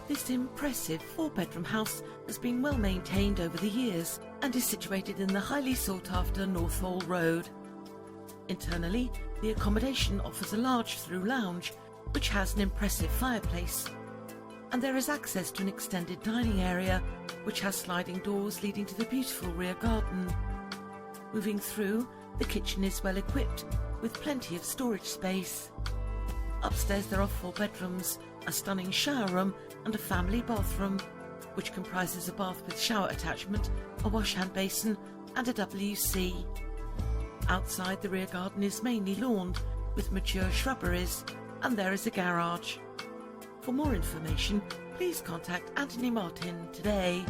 This impressive 4-bedroom house has been well maintained over the years and is situated in the highly sought-after Northall Road. Internally, the accommodation offers a large through lounge, which has an impressive fireplace, and there is access to an extended dining area, which has sliding doors leading to the beautiful rear garden. Moving through, the kitchen is well equipped with plenty of storage space. Upstairs there are 4 bedrooms, a stunning shower room and a family bathroom, which comprises a bath with shower attachment, a wash-hand basin and a WC. Outside, the rear garden is mainly lawned with mature shrubberies, and there is a garage. For more information, please contact Anthony Martin today.